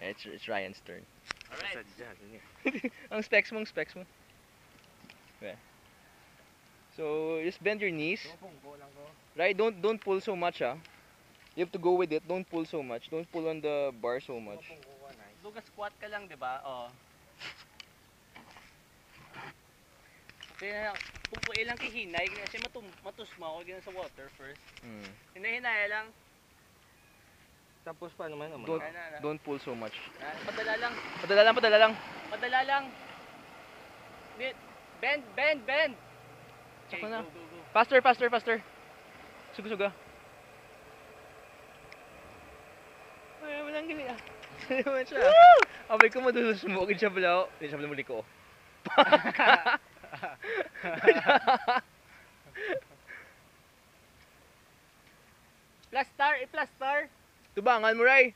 It's Ryan's turn. Alright. Ang specs mo. Okay. So, just bend your knees. Right, don't pull so much, ah. You have to go with it. Don't pull so much. Don't pull on the bar so much. Duga squat ka lang, di ba? Oh. Kaya kung ilang kihinay, kasi matusma ako sa water first. Hinay-hinay lang. Tapos pa naman naman. Don't pull so much. Padala lang. Padala lang. Bend. Sakto na. Go. Faster. Suga. Ay, walang gini ah. Naman siya. Abay ko madulos mo. Kaya siya pala. Hindi siya pala muli ko. Plus star. Tubangan mo, Ray.